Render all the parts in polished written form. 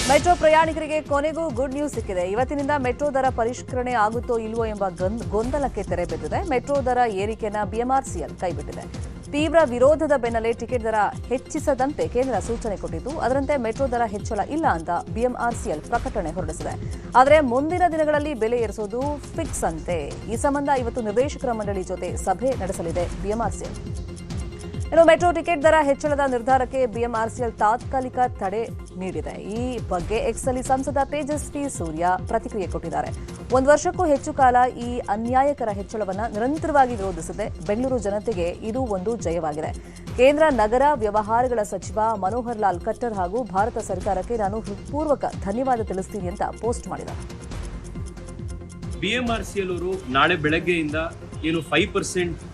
Metro ಪ್ರಯಾಣಿಕರಿಗೆ ಕೊನೆಗೂ good news ಸಿಕ್ಕಿದೆ. ಇವತ್ತಿನಿಂದ ಮೆಟ್ರೋ ದರ ಪರಿಷ್ಕರಣೆ ಆಗುತ್ತೋ ಇಲ್ವೋ ಎಂಬ ಗೊಂದಲಕ್ಕೆ ತೆರೆ ಬಿದ್ದಿದೆ. ಮೆಟ್ರೋ ದರ ಏರಿಕೆಯನ್ನು ಬಿಎಂಆರ್ಸಿಎಲ್ ಕೈಬಿಟ್ಟಿದೆ. ತೀವ್ರ ವಿರೋಧದ ಬೆನ್ನಲ್ಲೇ ಟಿಕೆಟ್ ದರ ಹೆಚ್ಚಿಸದಂತೆ ಕೇಂದ್ರ ಸೂಚನೆ ಕೊಟ್ಟಿದ್ದು, ಅದರಂತೆ ಮೆಟ್ರೋ ದರ ಹೆಚ್ಚಳ ಇಲ್ಲ ಅಂತ ಬಿಎಂಆರ್ಸಿಎಲ್ ಪ್ರಕಟಣೆ ಹೊರಡಿಸಿದೆ. ಆದರೆ ಮುಂದಿನ ದಿನಗಳಲ್ಲಿ ಬೆಲೆ ಏರಿಸೋದು ಫಿಕ್ಸ್ ಅಂತೆ. ಈ ಸಂಬಂಧ ಇವತ್ತು ನಿರ್ದೇಶಕರ ಮಂಡಳಿ ಜೊತೆ ಸಭೆ ನಡೆಸಲಿದೆ ಬಿಎಂಆರ್ಸಿಎಲ್. ಇನ್ನು ಮೆಟ್ರೋ ಟಿಕೆಟ್ ದರ ಹೆಚ್ಚಳದ ನಿರ್ಧಾರಕ್ಕೆ ಬಿಎಂಆರ್ಸಿಎಲ್ ತಾತ್ಕಾಲಿಕ ತಡೆ ನೀಡಿದೆ. ಈ ಬಗ್ಗೆ ಎಕ್ಸ್ನಲ್ಲಿ ಸಂಸದ ತೇಜಸ್ವಿ ಸೂರ್ಯ ಪ್ರತಿಕ್ರಿಯೆ ಕೊಟ್ಟಿದ್ದಾರೆ. 1 ವರ್ಷಕ್ಕೂ ಹೆಚ್ಚು ಕಾಲ ಈ ಅನ್ಯಾಯಕರ ಹೆಚ್ಚಳವನ್ನು ನಿರಂತರವಾಗಿ ವಿರೋಧಿಸಿದೆ. ಬೆಂಗಳೂರು ಜನತೆಗೆ ಇದು ಒಂದು ಜಯವಾಗಿದೆ. ಕೇಂದ್ರ ನಗರ ವ್ಯವಹಾರಗಳ ಸಚಿವ ಮನೋಹರ್ ಲಾಲ್ ಖಟ್ಟರ್ ಹಾಗೂ ಭಾರತ ಸರ್ಕಾರಕ್ಕೆ ನಾನು ಹೃತ್ಪೂರ್ವಕ ಧನ್ಯವಾದ ತಿಳಿಸ್ತೀನಿ ಅಂತ ಪೋಸ್ಟ್ ಮಾಡಿದ್ದಾರೆ. ಬಿಎಂಆರ್ಸಿಎಲ್ ಅವರು ನಾಳೆ ಬೆಳಗ್ಗೆಯಿಂದ ಏನು 5%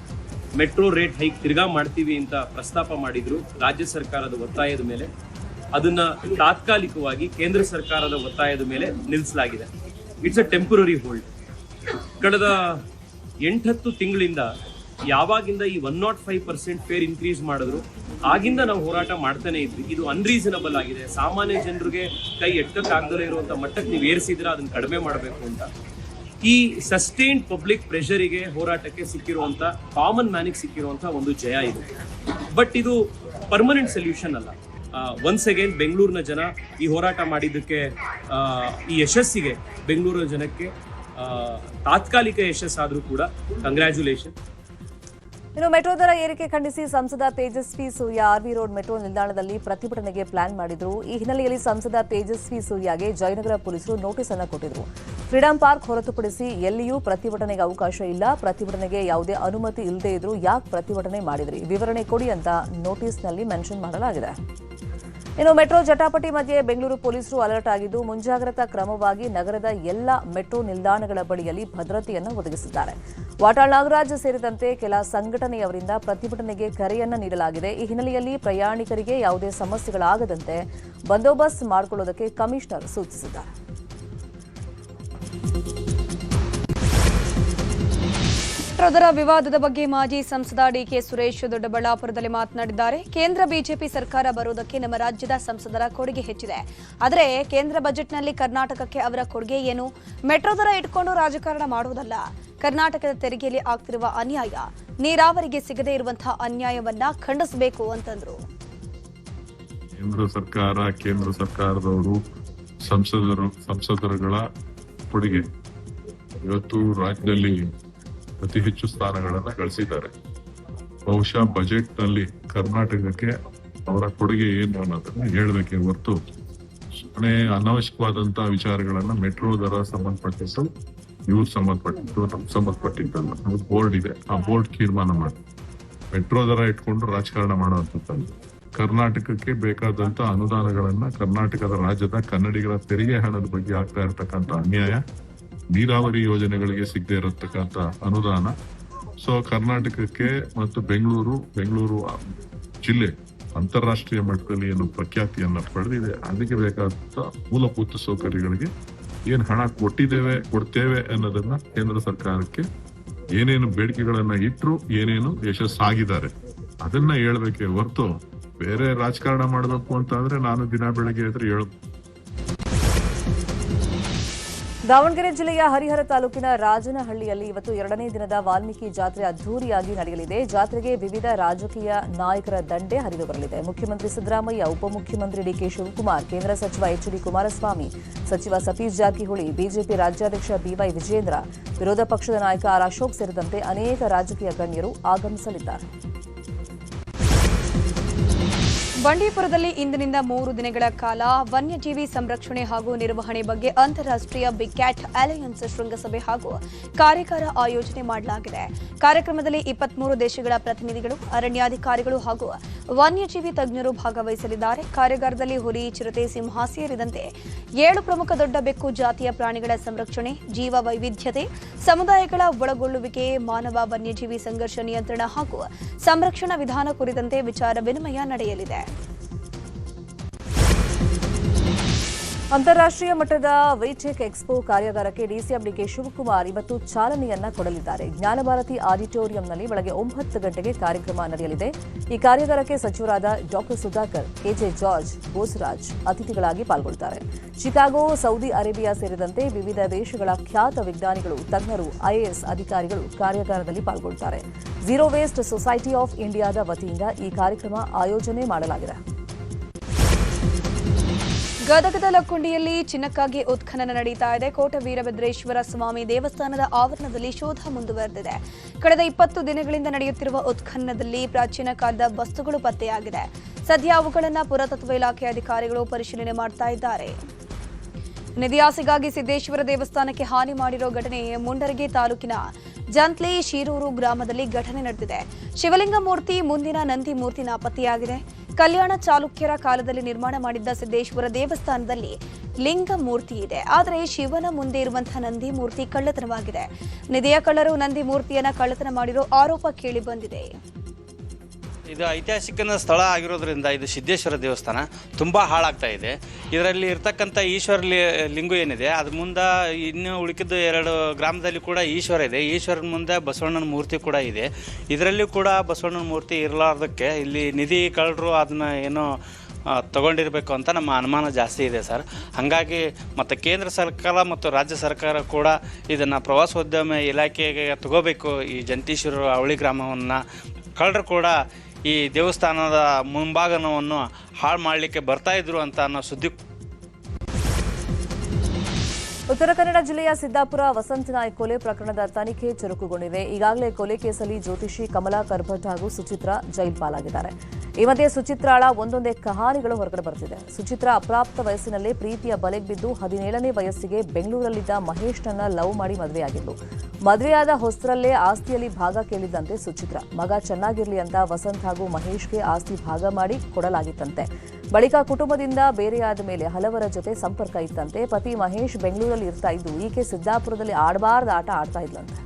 ಮೆಟ್ರೋ ರೇಟ್ ಹೈಕ್ ತಿರ್ಗಾ ಮಾಡ್ತೀವಿ ಅಂತ ಪ್ರಸ್ತಾಪ ಮಾಡಿದ್ರು ರಾಜ್ಯ ಸರ್ಕಾರದ ಒತ್ತಾಯದ ಮೇಲೆ. ಅದನ್ನ ತಾತ್ಕಾಲಿಕವಾಗಿ ಕೇಂದ್ರ ಸರ್ಕಾರದ ಒತ್ತಾಯದ ಮೇಲೆ ನಿಲ್ಲಿಸಲಾಗಿದೆ. It's a temporary hold. ಕಳೆದ 8-10 ತಿಂಗಳಿಂದ ಯಾವಾಗಿಂದ ಈ 105% ಫೇರ್ ಇನ್ಕ್ರೀಸ್ ಮಾಡಿದ್ರು ಆಗಿಂದ ನಾವು ಹೋರಾಟ ಮಾಡ್ತಾನೆ ಇದ್ವಿ. ಇದು ಅನ್ರೀಸನಬಲ್ ಆಗಿದೆ. ಸಾಮಾನ್ಯ ಜನರಿಗೆ ಕೈ ಎಟ್ಟಕ್ಕಾಗದಲ್ಲೇ ಇರುವಂತ ಮಟ್ಟಕ್ಕೆ ನೀವು ಏರಿಸಿದ್ರೆ ಅದನ್ನ ಕಡಿಮೆ ಮಾಡಬೇಕು ಅಂತ. ಈ ಸಸ್ಟೈನ್ಡ್ ಪಬ್ಲಿಕ್ ಪ್ರೆಷರಿಗೆ ಹೋರಾಟಕ್ಕೆ ಸಿಕ್ಕಿರುವಂತ ಕಾಮನ್ ಮ್ಯಾನಿಗೆ ಸಿಕ್ಕಿರುವಂತಹ ಒಂದು ಜಯ ಇದು. ಬಟ್ ಇದು ಪರ್ಮನೆಂಟ್ ಸೊಲ್ಯೂಷನ್ ಅಲ್ಲ. ಒನ್ಸ್ ಅಗೇನ್ ಬೆಂಗಳೂರಿನ ಜನ ಈ ಹೋರಾಟ ಮಾಡಿದ್ದಕ್ಕೆ ಈ ಯಶಸ್ಸಿಗೆ ಬೆಂಗಳೂರಿನ ಜನಕ್ಕೆ ತಾತ್ಕಾಲಿಕ ಯಶಸ್ಸಾದ್ರೂ ಕೂಡ ಕಂಗ್ರ್ಯಾಚುಲೇಷನ್. ಇನ್ನು ಮೆಟ್ರೋ ದರ ಏರಿಕೆ ಖಂಡಿಸಿ ಸಂಸದ Tejasvi Surya R V road metro ನಿಲ್ದಾಣದಲ್ಲಿ ಪ್ರತಿಭಟನೆಗೆ ಪ್ಲಾನ್ ಮಾಡಿದ್ರು. ಈ ಹಿನ್ನೆಲೆಯಲ್ಲಿ ಸಂಸದ ತೇಜಸ್ವಿ ಸೂರ್ಯಗೆ ಜಯನಗರ ಪೊಲೀಸರು ನೋಟಿಸ್ ಅನ್ನು ಕೊಟ್ಟಿದ್ರು. ಫ್ರೀಡಂ ಪಾರ್ಕ್ ಹೊರತುಪಡಿಸಿ ಎಲ್ಲಿಯೂ ಪ್ರತಿಭಟನೆಗೆ ಅವಕಾಶ ಇಲ್ಲ. ಪ್ರತಿಭಟನೆಗೆ ಯಾವುದೇ ಅನುಮತಿ ಇಲ್ಲದೆ ಇದ್ರೂ ಯಾಕೆ ಪ್ರತಿಭಟನೆ ಮಾಡಿದ್ರಿ, ವಿವರಣೆ ಕೊಡಿ ಅಂತ ನೋಟಿಸ್ನಲ್ಲಿ ಮೆನ್ಷನ್ ಮಾಡಲಾಗಿದೆ. ಇನ್ನು ಮೆಟ್ರೋ ಜಟಾಪಟಿ ಮಧ್ಯೆ ಬೆಂಗಳೂರು ಪೊಲೀಸರು ಅಲರ್ಟ್ ಆಗಿದ್ದು, ಮುಂಜಾಗ್ರತಾ ಕ್ರಮವಾಗಿ ನಗರದ ಎಲ್ಲ ಮೆಟ್ರೋ ನಿಲ್ದಾಣಗಳ ಬಳಿಯಲ್ಲಿ ಭದ್ರತೆಯನ್ನು ಒದಗಿಸಿದ್ದಾರೆ. ವಾಟಾಳ್ ನಾಗರಾಜ್ ಸೇರಿದಂತೆ ಕೆಲ ಸಂಘಟನೆಯವರಿಂದ ಪ್ರತಿಭಟನೆಗೆ ಕರೆಯನ್ನ ನೀಡಲಾಗಿದೆ. ಈ ಹಿನ್ನೆಲೆಯಲ್ಲಿ ಪ್ರಯಾಣಿಕರಿಗೆ ಯಾವುದೇ ಸಮಸ್ಯೆಗಳಾಗದಂತೆ ಬಂದೋಬಸ್ತ್ ಮಾಡಿಕೊಳ್ಳುವುದಕ್ಕೆ ಕಮಿಷನರ್ ಸೂಚಿಸಿದ್ದಾರೆ. ಮೆಟ್ರೋದರ ವಿವಾದದ ಬಗ್ಗೆ ಮಾಜಿ ಸಂಸದ ಡಿಕೆ ಸುರೇಶ್ ದೊಡ್ಡಬಳ್ಳಾಪುರದಲ್ಲಿ ಮಾತನಾಡಿದ್ದಾರೆ. ಕೇಂದ್ರ ಬಿಜೆಪಿ ಸರ್ಕಾರ ಬರುವುದಕ್ಕೆ ನಮ್ಮ ರಾಜ್ಯದ ಸಂಸದರ ಕೊಡುಗೆ ಹೆಚ್ಚಿದೆ. ಆದರೆ ಕೇಂದ್ರ ಬಜೆಟ್ನಲ್ಲಿ ಕರ್ನಾಟಕಕ್ಕೆ ಅವರ ಕೊಡುಗೆ ಏನು? ಮೆಟ್ರೋ ದರ ಇಟ್ಕೊಂಡು ರಾಜಕಾರಣ ಮಾಡುವುದಲ್ಲ. ಕರ್ನಾಟಕದ ತೆರಿಗೆಯಲ್ಲಿ ಆಗ್ತಿರುವ ಅನ್ಯಾಯ, ನೀರಾವರಿಗೆ ಸಿಗದೇ ಇರುವಂತಹ ಅನ್ಯಾಯವನ್ನ ಖಂಡಿಸಬೇಕು ಅಂತಂದ್ರು. ಕೇಂದ್ರ ಸರ್ಕಾರದವರು ಸಂಸದರುಗಳ ಕೊಡುಗೆ ಇವತ್ತು ರಾಜ್ಯದಲ್ಲಿ ಅತಿ ಹೆಚ್ಚು ಸ್ಥಾನಗಳನ್ನ ಗಳಿಸಿದ್ದಾರೆ. ಬಹುಶಃ ಬಜೆಟ್ ನಲ್ಲಿ ಕರ್ನಾಟಕಕ್ಕೆ ಅವರ ಕೊಡುಗೆ ಏನು ಅನ್ನೋದನ್ನ ಹೇಳಬೇಕೆ ಹೊರತು ಸುಮ್ಮನೆ ಅನಾವಶ್ಯಕವಾದಂತಹ ವಿಚಾರಗಳನ್ನ ಮೆಟ್ರೋ ದರ ಸಂಬಂಧಪಟ್ಟಿದ್ದು ಇವ್ರು ಸಂಬಂಧಪಟ್ಟಿದ್ದು ನಮ್ಗೆ ಸಂಬಂಧಪಟ್ಟಿದ್ದಲ್ಲ. ಅದು ಬೋರ್ಡ್ ಇದೆ, ಆ ಬೋರ್ಡ್ ತೀರ್ಮಾನ ಮಾಡಿ ಮೆಟ್ರೋ ದರ ಇಟ್ಕೊಂಡು ರಾಜಕಾರಣ ಮಾಡುವಂಥದ್ದು. ಕರ್ನಾಟಕಕ್ಕೆ ಬೇಕಾದಂತ ಅನುದಾನಗಳನ್ನ ಕರ್ನಾಟಕದ ರಾಜ್ಯದ ಕನ್ನಡಿಗರ ತೆರಿಗೆ ಹಣದ ಬಗ್ಗೆ ಆಗ್ತಾ ಇರತಕ್ಕಂಥ ಅನ್ಯಾಯ, ನೀರಾವರಿ ಯೋಜನೆಗಳಿಗೆ ಸಿಗದೆ ಇರತಕ್ಕಂತ ಅನುದಾನ. ಸೊ ಕರ್ನಾಟಕಕ್ಕೆ ಮತ್ತು ಬೆಂಗಳೂರು ಜಿಲ್ಲೆ ಅಂತಾರಾಷ್ಟ್ರೀಯ ಮಟ್ಟದಲ್ಲಿ ಏನು ಪ್ರಖ್ಯಾತಿಯನ್ನ ಪಡೆದಿದೆ, ಅದಕ್ಕೆ ಬೇಕಾದಂತ ಮೂಲಭೂತ ಸೌಕರ್ಯಗಳಿಗೆ ಏನ್ ಹಣ ಕೊಡ್ತೇವೆ ಅನ್ನೋದನ್ನ ಕೇಂದ್ರ ಸರ್ಕಾರಕ್ಕೆ ಏನೇನು ಬೇಡಿಕೆಗಳನ್ನ ಇಟ್ರು, ಏನೇನು ಯಶಸ್ಸಾಗಿದ್ದಾರೆ ಅದನ್ನ ಹೇಳ್ಬೇಕೆ ಹೊರತು ಬೇರೆ ರಾಜಕಾರಣ ಮಾಡಬೇಕು ಅಂತ ಅಂದ್ರೆ ನಾನು ದಿನ ಬೆಳಗ್ಗೆ ಎದ್ರೆ ದಾವಣಗೆರೆ ಜಿಲ್ಲೆಯ ಹರಿಹರ ತಾಲೂಕಿನ ರಾಜನಹಳ್ಳಿಯಲ್ಲಿ ಇವತ್ತು 2ನೇ ದಿನದ ವಾಲ್ಮೀಕಿ ಜಾತ್ರೆ ಅದ್ದೂರಿಯಾಗಿ ನಡೆಯಲಿದೆ. ಜಾತ್ರೆಗೆ ವಿವಿಧ ರಾಜಕೀಯ ನಾಯಕರ ದಂಡೆ ಹರಿದು ಬರಲಿದೆ. ಮುಖ್ಯಮಂತ್ರಿ ಸಿದ್ದರಾಮಯ್ಯ, ಉಪಮುಖ್ಯಮಂತ್ರಿ ಡಿಕೆ ಶಿವಕುಮಾರ್, ಕೇಂದ್ರ ಸಚಿವ ಎಚ್.ಡಿ. ಕುಮಾರಸ್ವಾಮಿ, ಸಚಿವ ಸತೀಶ್ ಜಾರಕಿಹೊಳಿ, ಬಿಜೆಪಿ ರಾಜ್ಯಾಧ್ಯಕ್ಷ ಬಿವೈ ವಿಜಯೇಂದ್ರ, ವಿರೋಧ ಪಕ್ಷದ ನಾಯಕ ಆರ್ ಅಶೋಕ್ ಸೇರಿದಂತೆ ಅನೇಕ ರಾಜಕೀಯ ಗಣ್ಯರು ಆಗಮಿಸಲಿದ್ದಾರೆ. ಬಂಡೀಪುರದಲ್ಲಿ ಇಂದಿನಿಂದ 3 ದಿನಗಳ ಕಾಲ ವನ್ಯಜೀವಿ ಸಂರಕ್ಷಣೆ ಹಾಗೂ ನಿರ್ವಹಣೆ ಬಗ್ಗೆ ಅಂತಾರಾಷ್ಟ್ರೀಯ ಬಿಗ್ ಕ್ಯಾಟ್ ಅಲಯನ್ಸ್ ಶೃಂಗಸಭೆ ಹಾಗೂ ಕಾರ್ಯಾಗಾರ ಆಯೋಜನೆ ಮಾಡಲಾಗಿದೆ. ಕಾರ್ಯಕ್ರಮದಲ್ಲಿ 23 ದೇಶಗಳ ಪ್ರತಿನಿಧಿಗಳು, ಅರಣ್ಯಾಧಿಕಾರಿಗಳು ಹಾಗೂ ವನ್ಯಜೀವಿ ತಜ್ಞರು ಭಾಗವಹಿಸಲಿದ್ದಾರೆ. ಕಾರ್ಯಾಗಾರದಲ್ಲಿ ಹುಲಿ, ಚಿರತೆ, ಸಿಂಹ ಸೇರಿದಂತೆ 7 ಪ್ರಮುಖ ದೊಡ್ಡ ಬೆಕ್ಕು ಜಾತಿಯ ಪ್ರಾಣಿಗಳ ಸಂರಕ್ಷಣೆ, ಜೀವ ವೈವಿಧ್ಯತೆ, ಸಮುದಾಯಗಳ ಒಳಗೊಳ್ಳುವಿಕೆ, ಮಾನವ ವನ್ಯಜೀವಿ ಸಂಘರ್ಷ ನಿಯಂತ್ರಣ ಹಾಗೂ ಸಂರಕ್ಷಣಾ ವಿಧಾನ ಕುರಿತಂತೆ ವಿಚಾರ ವಿನಿಮಯ ನಡೆಯಲಿದೆ. ಅಂತಾರಾಷ್ಟ್ರೀಯ ಮಟ್ಟದ ವೈಟೆಕ್ ಎಕ್ಸ್ಪೋ ಕಾರ್ಯಾಗಾರಕ್ಕೆ ಡಿಸಿಎಂ ಡಿಕೆ ಶಿವಕುಮಾರ್ ಇವತ್ತು ಚಾಲನೆಯನ್ನ ಕೊಡಲಿದ್ದಾರೆ. ಜ್ಞಾನಭಾರತಿ ಆಡಿಟೋರಿಯಂನಲ್ಲಿ ಬೆಳಗ್ಗೆ 9 ಗಂಟೆಗೆ ಕಾರ್ಯಕ್ರಮ ನಡೆಯಲಿದೆ. ಈ ಕಾರ್ಯಾಗಾರಕ್ಕೆ ಸಚಿವರಾದ doctor Sudhakar, KJ George, Bosaraj ಅತಿಥಿಗಳಾಗಿ ಪಾಲ್ಗೊಳ್ಳುತ್ತಾರೆ. ಶಿಕಾಗೋ, ಸೌದಿ ಅರೇಬಿಯಾ ಸೇರಿದಂತೆ ವಿವಿಧ ದೇಶಗಳ ಖ್ಯಾತ ವಿಜ್ಞಾನಿಗಳು, ತಜ್ಞರು, ಐಎಎಸ್ ಅಧಿಕಾರಿಗಳು ಕಾರ್ಯಾಗಾರದಲ್ಲಿ ಪಾಲ್ಗೊಳ್ಳುತ್ತಾರೆ. ಝೀರೋ ವೇಸ್ಟ್ ಸೊಸೈಟಿ ಆಫ್ ಇಂಡಿಯಾದ ವತಿಯಿಂದ ಈ ಕಾರ್ಯಕ್ರಮ ಆಯೋಜನೆ ಮಾಡಲಾಗಿದೆ. ಗದಗದ ಲಕ್ಕುಂಡಿಯಲ್ಲಿ ಚಿನ್ನಕ್ಕಾಗಿ ಉತ್ಖನನ ನಡೀತಾ ಇದೆ. ಕೋಟ ವೀರಭದ್ರೇಶ್ವರ ಸ್ವಾಮಿ ದೇವಸ್ಥಾನದ ಆವರಣದಲ್ಲಿ ಶೋಧ ಮುಂದುವರೆದಿದೆ. ಕಳೆದ 20 ದಿನಗಳಿಂದ ನಡೆಯುತ್ತಿರುವ ಉತ್ಖನನದಲ್ಲಿ ಪ್ರಾಚೀನ ಕಾಲದ ವಸ್ತುಗಳು ಪತ್ತೆಯಾಗಿದೆ. ಸದ್ಯ ಅವುಗಳನ್ನು ಪುರಾತತ್ವ ಇಲಾಖೆ ಅಧಿಕಾರಿಗಳು ಪರಿಶೀಲನೆ ಮಾಡ್ತಾ ಇದ್ದಾರೆ. ನಿಧಿಯಾಸೆಗಾಗಿ ಸಿದ್ದೇಶ್ವರ ದೇವಸ್ಥಾನಕ್ಕೆ ಹಾನಿ ಮಾಡಿರೋ ಘಟನೆ ಮುಂಡರಗಿ ತಾಲೂಕಿನ ಜಂತ್ಲಿ ಶೀರೂರು ಗ್ರಾಮದಲ್ಲಿ ಘಟನೆ ನಡೆದಿದೆ. ಶಿವಲಿಂಗ ಮೂರ್ತಿ, ಮುಂದಿನ ನಂದಿ ಮೂರ್ತಿ ನಾಪತ್ತೆಯಾಗಿದೆ. ಕಲ್ಯಾಣ ಚಾಲುಕ್ಯರ ಕಾಲದಲ್ಲಿ ನಿರ್ಮಾಣ ಮಾಡಿದ್ದ ಸಿದ್ದೇಶ್ವರ ದೇವಸ್ಥಾನದಲ್ಲಿ ಲಿಂಗ ಮೂರ್ತಿ ಇದೆ, ಆದರೆ ಶಿವನ ಮುಂದೆ ಇರುವಂತಹ ನಂದಿ ಮೂರ್ತಿ ಕಳ್ಳತನವಾಗಿದೆ. ನಿಧಿಯ ಕಳ್ಳರು ನಂದಿ ಮೂರ್ತಿಯನ್ನ ಕಳ್ಳತನ ಮಾಡಿರೋ ಆರೋಪ ಕೇಳಿ ಬಂದಿದೆ. ಇದು ಐತಿಹಾಸಿಕ ಸ್ಥಳ ಆಗಿರೋದ್ರಿಂದ ಇದು ಸಿದ್ದೇಶ್ವರ ದೇವಸ್ಥಾನ ತುಂಬ ಹಾಳಾಗ್ತಾ ಇದೆ. ಇದರಲ್ಲಿ ಇರ್ತಕ್ಕಂಥ ಈಶ್ವರ ಲಿಂಗು ಏನಿದೆ ಅದು ಮುಂದೆ ಇನ್ನು ಉಳಿಕಿದ್ದು 2 ಗ್ರಾಮದಲ್ಲಿ ಕೂಡ ಈಶ್ವರ ಇದೆ. ಈಶ್ವರನ ಮುಂದೆ ಬಸವಣ್ಣನ ಮೂರ್ತಿ ಕೂಡ ಇದೆ. ಇದರಲ್ಲಿ ಕೂಡ ಬಸವಣ್ಣನ ಮೂರ್ತಿ ಇರಲಾರ್ದಕ್ಕೆ ಇಲ್ಲಿ ನಿಧಿ ಕಳ್ಳರು ಅದನ್ನ ಏನೋ ತಗೊಂಡಿರಬೇಕು ಅಂತ ನಮ್ಮ ಅನುಮಾನ ಜಾಸ್ತಿ ಇದೆ ಸರ್. ಹಾಗಾಗಿ ಮತ್ತು ಕೇಂದ್ರ ಸರ್ಕಾರ ಮತ್ತು ರಾಜ್ಯ ಸರ್ಕಾರ ಕೂಡ ಇದನ್ನು ಪ್ರವಾಸೋದ್ಯಮ ಇಲಾಖೆಗೆ ತಗೋಬೇಕು. ಈ ಜಂತೀಶ್ವರ ಅವಳಿ ಗ್ರಾಮವನ್ನು ಕಳ್ಳರು ಕೂಡ ಈ ದೇವಸ್ಥಾನದ ಮುಂಭಾಗನವನ್ನು ಹಾಳು ಮಾಡಲಿಕ್ಕೆ ಬರ್ತಾ ಇದ್ರು ಅಂತ ಅನ್ನೋ ಸುದ್ದಿ. ಉತ್ತರ ಕನ್ನಡ ಜಿಲ್ಲೆಯ ಸಿದ್ದಾಪುರ ವಸಂತ ನಾಯ್ಕ ಕೊಲೆ ಪ್ರಕರಣದ ತನಿಖೆ ಚುರುಕುಗೊಂಡಿದೆ. ಈಗಾಗಲೇ ಕೊಲೆ ಕೇಸಲ್ಲಿ ಜ್ಯೋತಿಷಿ ಕಮಲಾ ಕರ್ಭಟ್ ಹಾಗೂ ಸುಚಿತ್ರಾ ಜೈಲ್ ಪಾಲಾಗಿದ್ದಾರೆ. ಈ ಮಧ್ಯೆ ಸುಚಿತ್ರಾಳ ಒಂದೊಂದೇ ಕಹಾನಿಗಳು ಹೊರಗಡೆ ಬರ್ತಿದೆ. ಸುಚಿತ್ರಾ ಅಪ್ರಾಪ್ತ ವಯಸ್ಸಿನಲ್ಲೇ ಪ್ರೀತಿಯ ಬಲೆಗೆ ಬಿದ್ದು 17ನೇ ವಯಸ್ಸಿಗೆ ಬೆಂಗಳೂರಲ್ಲಿದ್ದ ಮಹೇಶ್ನನ್ನ ಲವ್ ಮಾಡಿ ಮದುವೆಯಾಗಿದ್ದು. ಮದುವೆಯಾದ ಹೊಸರಲ್ಲೇ ಆಸ್ತಿಯಲ್ಲಿ ಭಾಗ ಕೇಳಿದ್ದಂತೆ ಸುಚಿತ್ರಾ. ಮಗ ಚೆನ್ನಾಗಿರ್ಲಿ ಅಂತ ವಸಂತ್ ಹಾಗೂ ಮಹೇಶ್ಗೆ ಆಸ್ತಿ ಭಾಗ ಮಾಡಿ ಕೊಡಲಾಗಿತ್ತಂತೆ. ಬಳಿಕ ಕುಟುಂಬದಿಂದ ಬೇರೆಯಾದ ಮೇಲೆ ಹಲವರ ಜೊತೆ ಸಂಪರ್ಕ ಇತ್ತಂತೆ. ಪತಿ ಮಹೇಶ್ ಬೆಂಗಳೂರಲ್ಲಿ ಇರ್ತಾ ಇದ್ದು ಈಕೆ ಸಿದ್ದಾಪುರದಲ್ಲಿ ಆಡಬಾರ್ದ ಆಟ ಆಡ್ತಾ ಇದ್ಲಂತೆ.